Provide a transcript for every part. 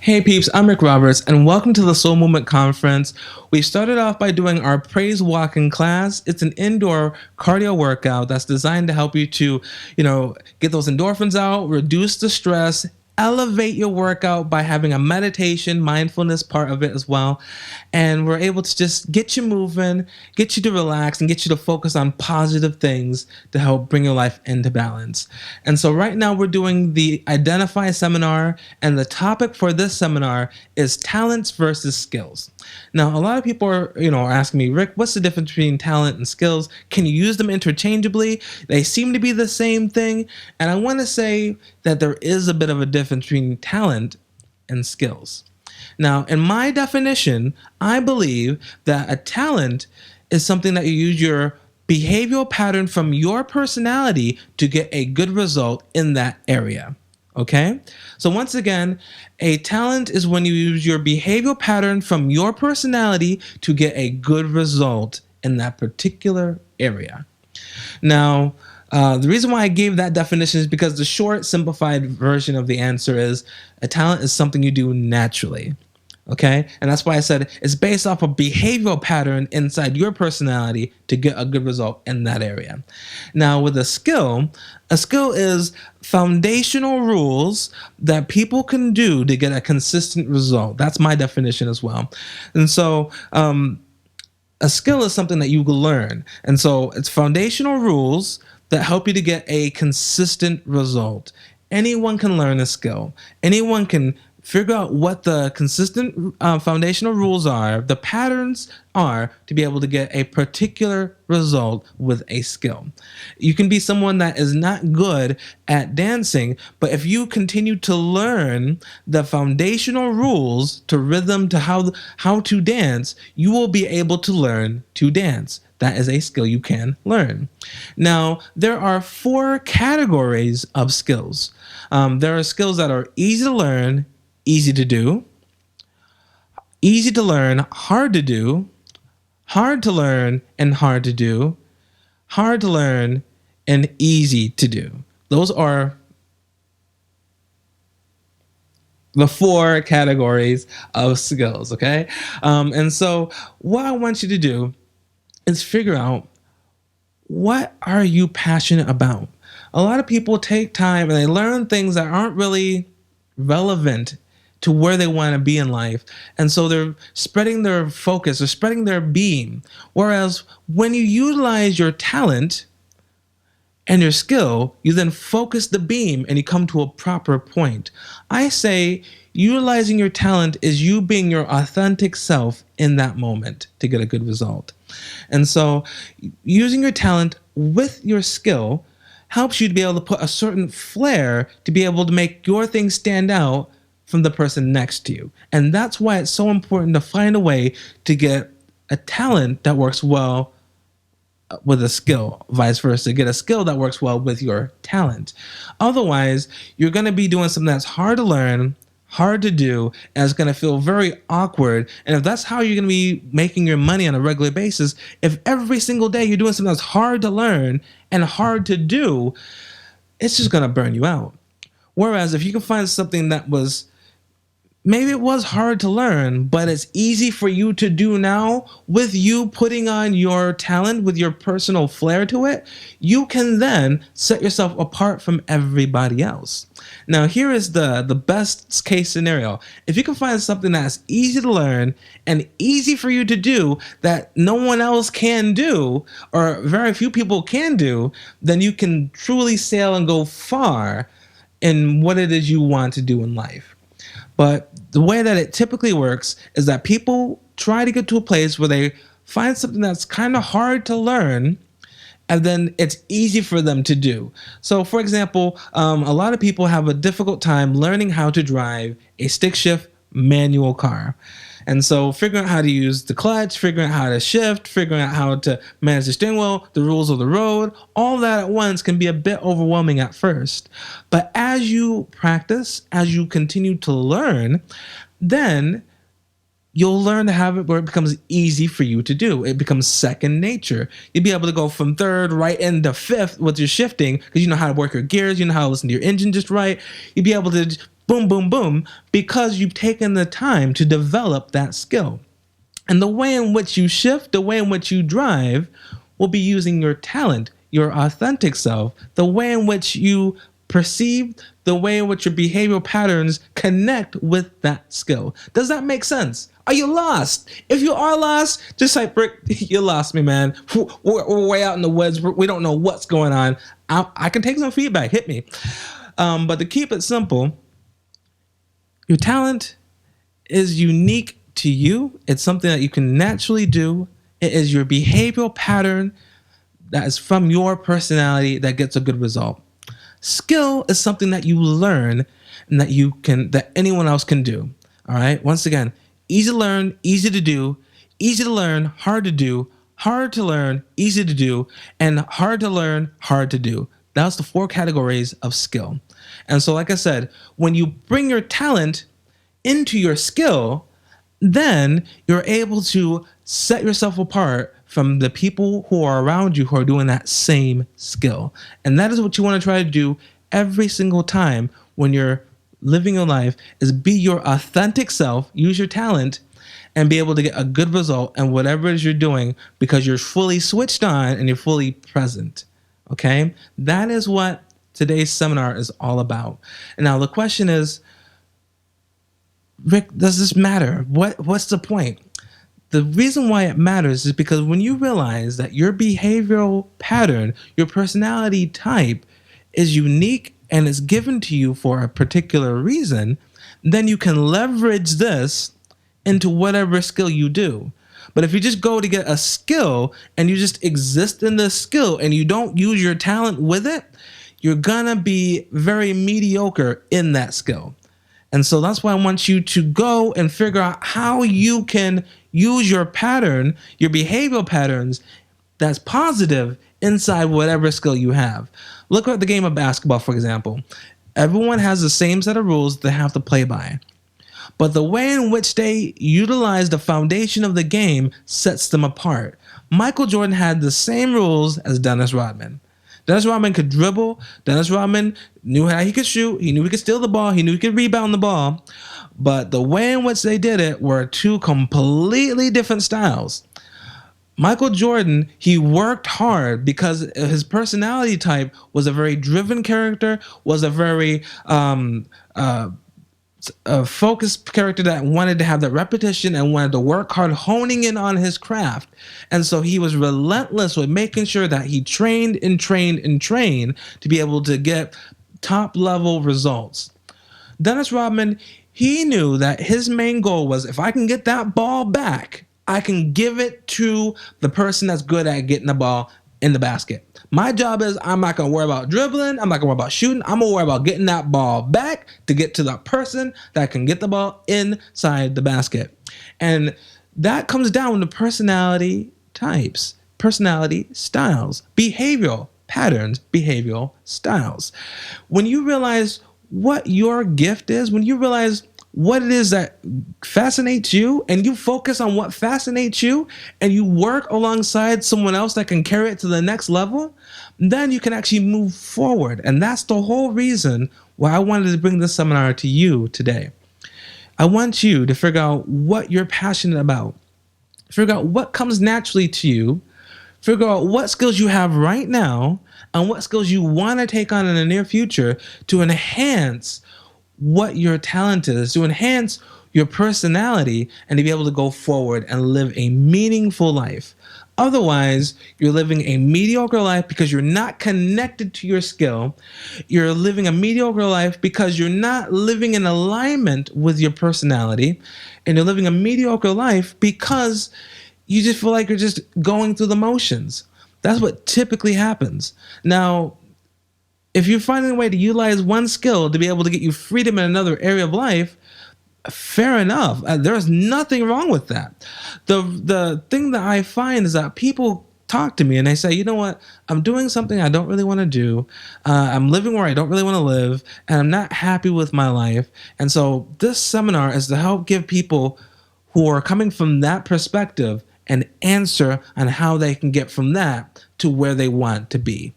Hey peeps, I'm Rick Roberts, and welcome to the Soul Movement Conference. We started off by doing our praise walking class. It's an indoor cardio workout that's designed to help you to, get those endorphins out, reduce the stress, elevate your workout by having a meditation, mindfulness part of it as well. And we're able to just get you moving, get you to relax, and get you to focus on positive things to help bring your life into balance. And so right now we're doing the Identify seminar, and the topic for this seminar is talents versus skills. Now, a lot of people are asking me, Rick, what's the difference between talent and skills? Can you use them interchangeably? They seem to be the same thing. And I want to say that there is a bit of a difference between talent and skills. Now, in my definition, I believe that a talent is something that you use your behavioral pattern from your personality to get a good result in that area. Okay? So once again, a talent is when you use your behavioral pattern from your personality to get a good result in that particular area. Now, the reason why I gave that definition is because the short, simplified version of the answer is a talent is something you do naturally. Okay? And that's why I said it's based off a behavioral pattern inside your personality to get a good result in that area. Now, with a skill is foundational rules that people can do to get a consistent result. That's my definition as well. And so, a skill is something that you will learn. And so it's foundational rules that help you to get a consistent result. Anyone can learn a skill. Anyone can figure out what the consistent foundational rules are, the patterns are, to be able to get a particular result with a skill. You can be someone that is not good at dancing, but if you continue to learn the foundational rules to rhythm, to how to dance, you will be able to learn to dance. That is a skill you can learn. Now, there are 4 categories of skills. There are skills that are easy to learn, easy to do, easy to learn, hard to do, hard to learn, and hard to do, hard to learn, and easy to do. Those are the 4 categories of skills, okay? And so what I want you to do is figure out, what are you passionate about? A lot of people take time and they learn things that aren't really relevant to where they want to be in life. And so they're spreading their focus, they're spreading their beam. Whereas when you utilize your talent and your skill, you then focus the beam and you come to a proper point. I say utilizing your talent is you being your authentic self in that moment to get a good result. And so using your talent with your skill helps you to be able to put a certain flair to be able to make your thing stand out from the person next to you. And that's why it's so important to find a way to get a talent that works well with a skill, vice versa. Get a skill that works well with your talent. Otherwise, you're going to be doing something that's hard to learn, hard to do, and it's going to feel very awkward. And if that's how you're going to be making your money on a regular basis, if every single day you're doing something that's hard to learn and hard to do, it's just going to burn you out. Whereas if you can find something that was, maybe it was hard to learn, but it's easy for you to do now, with you putting on your talent, with your personal flair to it, you can then set yourself apart from everybody else. Now, here is the best case scenario. If you can find something that's easy to learn and easy for you to do that no one else can do, or very few people can do, then you can truly sail and go far in what it is you want to do in life. But the way that it typically works is that people try to get to a place where they find something that's kind of hard to learn, and then it's easy for them to do. So, for example, a lot of people have a difficult time learning how to drive a stick shift manual car. And so figuring out how to use the clutch, figuring out how to shift, figuring out how to manage the steering wheel, the rules of the road, all that at once can be a bit overwhelming at first. But as you practice, as you continue to learn, then you'll learn to have it where it becomes easy for you to do. It becomes second nature. You'll be able to go from third right into fifth with your shifting because you know how to work your gears, you know how to listen to your engine just right. You'll be able to boom, boom, boom, because you've taken the time to develop that skill. And the way in which you shift, the way in which you drive, will be using your talent, your authentic self, the way in which you perceive, the way in which your behavioral patterns connect with that skill. Does that make sense? Are you lost? If you are lost, just like Rick, you lost me, man. We're way out in the woods. We don't know what's going on. I can take some feedback. Hit me. But to keep it simple, your talent is unique to you. It's something that you can naturally do. It is your behavioral pattern that is from your personality that gets a good result. Skill is something that you learn and that anyone else can do. All right. Once again, easy to learn, easy to do, easy to learn, hard to do, hard to learn, easy to do, and hard to learn, hard to do. That's the 4 categories of skill. And so, like I said, when you bring your talent into your skill, then you're able to set yourself apart from the people who are around you who are doing that same skill. And that is what you want to try to do every single time when you're living your life, is be your authentic self, use your talent, and be able to get a good result in whatever it is you're doing, because you're fully switched on and you're fully present. Okay? That is what today's seminar is all about. And now the question is, Rick, does this matter? What's the point? The reason why it matters is because when you realize that your behavioral pattern, your personality type is unique and is given to you for a particular reason, then you can leverage this into whatever skill you do. But if you just go to get a skill and you just exist in this skill and you don't use your talent with it, you're gonna be very mediocre in that skill. And so that's why I want you to go and figure out how you can use your pattern, your behavioral patterns, that's positive inside whatever skill you have. Look at the game of basketball, for example. Everyone has the same set of rules they have to play by. But the way in which they utilize the foundation of the game sets them apart. Michael Jordan had the same rules as Dennis Rodman. Dennis Rodman could dribble. Dennis Rodman knew how he could shoot. He knew he could steal the ball. He knew he could rebound the ball. But the way in which they did it were 2 completely different styles. Michael Jordan, he worked hard because his personality type was a very driven character, was a very a focused character that wanted to have that repetition and wanted to work hard, honing in on his craft. And so he was relentless with making sure that he trained and trained and trained to be able to get top level results. Dennis Rodman, he knew that his main goal was, if I can get that ball back, I can give it to the person that's good at getting the ball in the basket. My job is, I'm not going to worry about dribbling. I'm not going to worry about shooting. I'm going to worry about getting that ball back to get to the person that can get the ball inside the basket. And that comes down to personality types, personality styles, behavioral patterns, behavioral styles. When you realize what your gift is, when you realize what it is that fascinates you, and you focus on what fascinates you, and you work alongside someone else that can carry it to the next level, then you can actually move forward. And that's the whole reason why I wanted to bring this seminar to you today. I want you to figure out what you're passionate about, figure out what comes naturally to you, figure out what skills you have right now, and what skills you want to take on in the near future to enhance what your talent is, to enhance your personality, and to be able to go forward and live a meaningful life. Otherwise, you're living a mediocre life because you're not connected to your skill. You're living a mediocre life because you're not living in alignment with your personality. And you're living a mediocre life because you just feel like you're just going through the motions. That's what typically happens. Now, if you're finding a way to utilize one skill to be able to get you freedom in another area of life, fair enough. There's nothing wrong with that. The thing that I find is that people talk to me and they say, you know what, I'm doing something I don't really want to do. I'm living where I don't really want to live, and I'm not happy with my life. And so this seminar is to help give people who are coming from that perspective an answer on how they can get from that to where they want to be.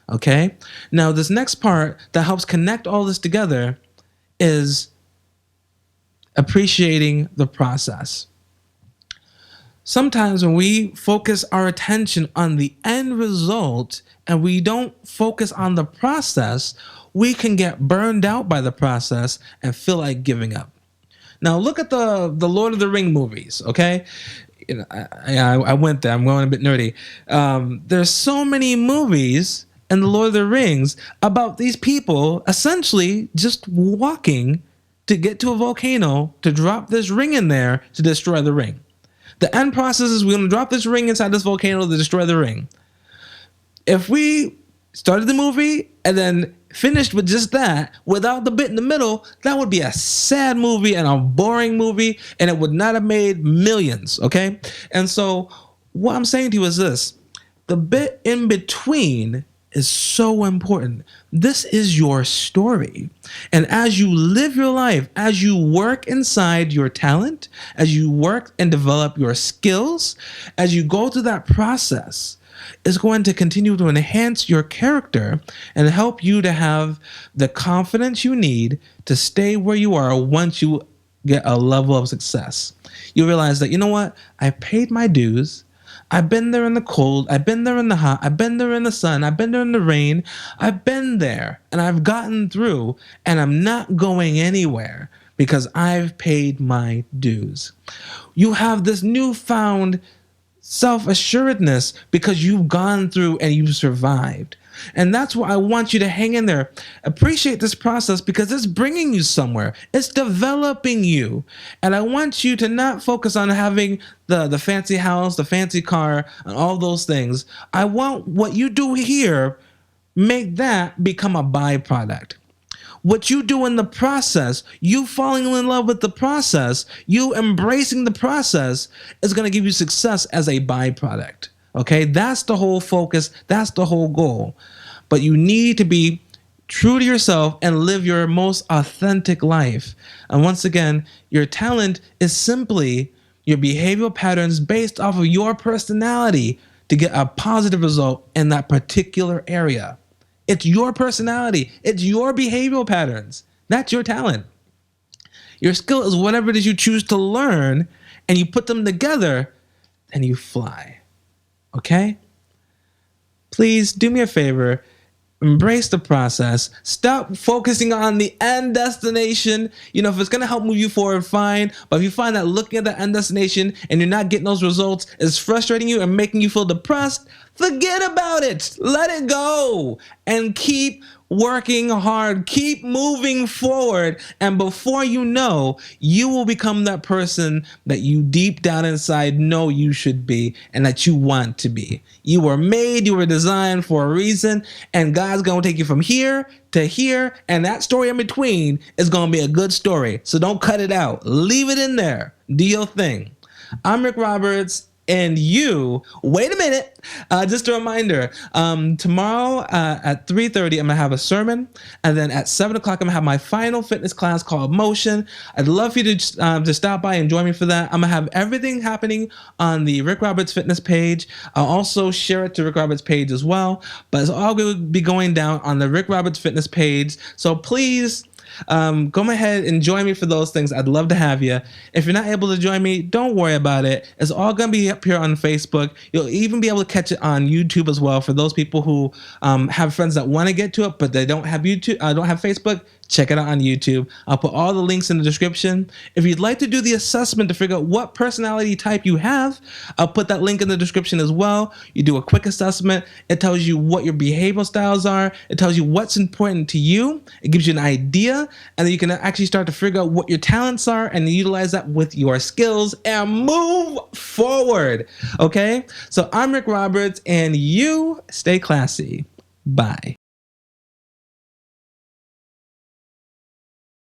Okay? Now, this next part that helps connect all this together is appreciating the process. Sometimes when we focus our attention on the end result and we don't focus on the process, we can get burned out by the process and feel like giving up. Now look at the Lord of the Ring movies, okay? You know, I went there. I'm going a bit nerdy. There's so many movies in the Lord of the Rings about these people essentially just walking to get to a volcano to drop this ring in there to destroy the ring. The end process is we're going to drop this ring inside this volcano to destroy the ring. If we started the movie and then finished with just that without the bit in the middle, that would be a sad movie and a boring movie, and it would not have made millions, okay? And so what I'm saying to you is this: the bit in between is so important. This is your story. And as you live your life, as you work inside your talent, as you work and develop your skills, as you go through that process, is going to continue to enhance your character and help you to have the confidence you need to stay where you are once you get a level of success. You realize that, you know what? I paid my dues. I've been there in the cold. I've been there in the hot. I've been there in the sun. I've been there in the rain. I've been there and I've gotten through, and I'm not going anywhere because I've paid my dues. You have this newfound self-assuredness because you've gone through and you've survived. And that's why I want you to hang in there. Appreciate this process because it's bringing you somewhere. It's developing you. And I want you to not focus on having the fancy house, the fancy car, and all those things. I want what you do here, make that become a byproduct. What you do in the process, you falling in love with the process, you embracing the process is going to give you success as a byproduct. Okay, that's the whole focus. That's the whole goal. But you need to be true to yourself and live your most authentic life. And once again, your talent is simply your behavioral patterns based off of your personality to get a positive result in that particular area. It's your personality. It's your behavioral patterns. That's your talent. Your skill is whatever it is you choose to learn, and you put them together and you fly. Okay? Please do me a favor. Embrace the process. Stop focusing on the end destination. You know, if it's going to help move you forward, fine. But if you find that looking at the end destination and you're not getting those results is frustrating you and making you feel depressed, forget about it. Let it go and keep working hard. Keep moving forward. And before you know, you will become that person that you deep down inside know you should be and that you want to be. You were made, you were designed for a reason, and God's going to take you from here to here, and that story in between is going to be a good story. So don't cut it out. Leave it in there. Do your thing. I'm Rick Roberts. And you, wait a minute, just a reminder, tomorrow at 3:30, I'm going to have a sermon. And then at 7 o'clock, I'm going to have my final fitness class called Motion. I'd love for you to stop by and join me for that. I'm going to have everything happening on the Rick Roberts Fitness page. I'll also share it to Rick Roberts page as well. But it's all going to be going down on the Rick Roberts Fitness page. So please, go ahead and join me for those things. I'd love to have you. If you're not able to join me, don't worry about it. It's all going to be up here on Facebook. You'll even be able to catch it on YouTube as well. For those people who have friends that want to get to it, but they don't have YouTube, don't have Facebook, check it out on YouTube. I'll put all the links in the description. If you'd like to do the assessment to figure out what personality type you have, I'll put that link in the description as well. You do a quick assessment. It tells you what your behavioral styles are. It tells you what's important to you. It gives you an idea, and then you can actually start to figure out what your talents are and utilize that with your skills and move forward. Okay? So I'm Rick Roberts, and you stay classy. Bye.